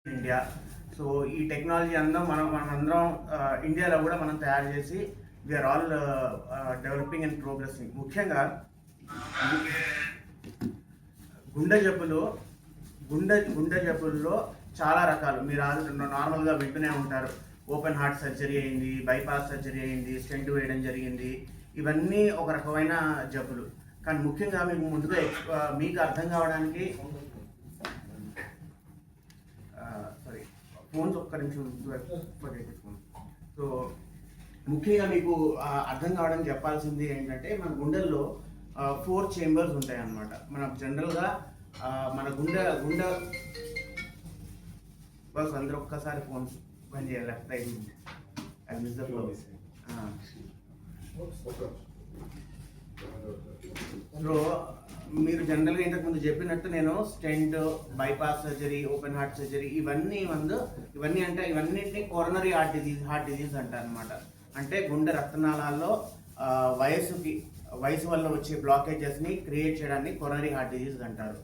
India. So ఈ technology అందరం మనమందరం ఇండియాలో కూడా మనం తయారు చేసి we are all developing and progressing. ముఖ్యంగా గుండె జబ్బులు గుండె జబ్బుల్లో చాలా రకాలు మీరు నార్మల్గా వింటూనే ఉంటారు. ఓపెన్ హార్ట్ సర్జరీ అయింది, బైపాస్ సర్జరీ అయింది, స్టెంట్ వేయడం జరిగింది. ఇవన్నీ ఒక రకమైన జబ్బులు. కానీ ముఖ్యంగా మీకు ముందుగా మీకు అర్థం కావడానికి ఫోన్స్ ఒక్క నిమిషం. సో ముఖ్యంగా మీకు అర్థం కావడానికి చెప్పాల్సింది ఏంటంటే మన గుండెల్లో 4 చేంబర్స్ ఉంటాయి అన్నమాట. మన జనరల్గా మన గుండె బస్ అందరూ ఒక్కసారి ఫోన్స్ బంద్ చేయాలి. Left I miss the flow. So మీరు జనరల్గా ఇంతకుముందు చెప్పినట్టు నేను stent, bypass surgery, open heart surgery ఇవన్నింటినీ కోరనరీ హార్ట్ డిజీజ్ అంటారు అనమాట. అంటే గుండె రక్తనాళాల్లో వయసు వల్ల వచ్చే బ్లాకేజెస్ని క్రియేట్ చేయడాన్ని కోరనరీ హార్ట్ డిజీజ్ అంటారు.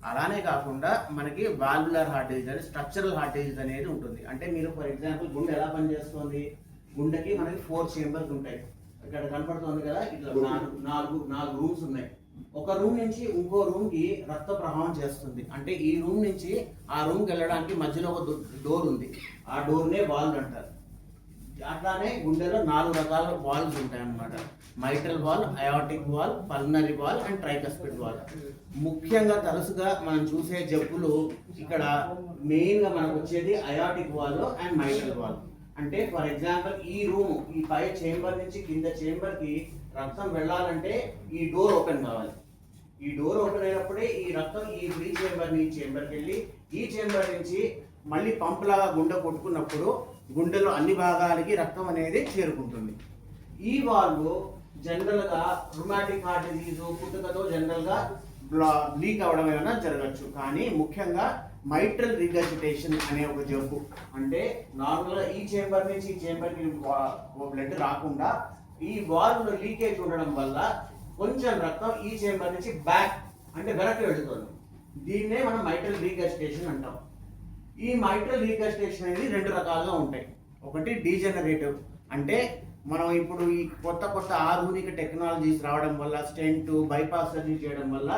అలానే కాకుండా మనకి వాల్వులర్ హార్ట్ డిజీజ్ అని, స్ట్రక్చరల్ హార్ట్ డిజీజ్ అనేది ఉంటుంది. అంటే మీరు ఫర్ ఎగ్జాంపుల్ గుండె ఎలా పనిచేస్తుంది, గుండెకి మనకి 4 చేంబర్స్ ఉంటాయి. ఇక్కడ కనపడుతుంది కదా, ఇట్లా నాలుగు రూమ్స్ ఉన్నాయి. ఒక రూమ్ నుంచి ఇంకో రూమ్ కి రక్త ప్రవాహం చేస్తుంది. అంటే ఈ రూమ్ నుంచి ఆ రూమ్కి వెళ్ళడానికి మధ్యలో ఒక డోర్ ఉంది. ఆ డోర్నే వాల్వ్ అంటారు. అట్లానే గుండెలో 4 రకాల వాల్వ్స్ ఉంటాయి అన్నమాట. Mitral valve, aortic valve, pulmonary valve and tricuspid valve. ముఖ్యంగా తరచుగా మనం చూసే జబ్బులు ఇక్కడ మెయిన్గా మనకు వచ్చేది aortic valve and mitral valve. అంటే ఫర్ ఎగ్జాంపుల్ ఈ పై చేంబర్ నుంచి కింద చేంబర్కి రక్తం వెళ్ళాలంటే ఈ డోర్ ఓపెన్ కావాలి. ఈ డోర్ ఓపెన్ అయినప్పుడే ఈ రక్తం ఈ చేంబర్కి వెళ్ళి ఈ చేంబర్ నుంచి మళ్ళీ పంపులాగా గుండె కొట్టుకున్నప్పుడు గుండెలో అన్ని భాగాలకి రక్తం అనేది చేరుకుంటుంది. ఈ వాల్వ్ జనరల్గా రుమాటిక్ హార్ట్ డిజీజ్ పుట్టుకతో జనరల్గా లీక్ అవడం ఏమైనా జరగచ్చు. కానీ ముఖ్యంగా మైట్రల్ రిగర్జిటేషన్ అనే ఒక జబ్బు, అంటే నార్మల్గా ఈ చేంబర్ నుంచి ఈ చేంబర్కి బ్లడ్ రాకుండా ఈ వాల్వ్ లీకేజ్ ఉండడం వల్ల కొంచెం రక్తం ఈ చేంబర్ నుంచి బ్యాక్ అంటే వెనక్కి వెళుతుంది. దీన్నే మనం మైట్రల్ రిగర్జిటేషన్ అంటాం. ఈ మైట్రల్ రిగర్జిటేషన్ అనేది 2 రకాలుగా ఉంటాయి. ఒకటి డీజనరేటివ్, అంటే మనం ఇప్పుడు ఈ కొత్త ఆధునిక టెక్నాలజీస్ రావడం వల్ల, స్టెంట్, బైపాస్ సర్జరీ చేయడం వల్ల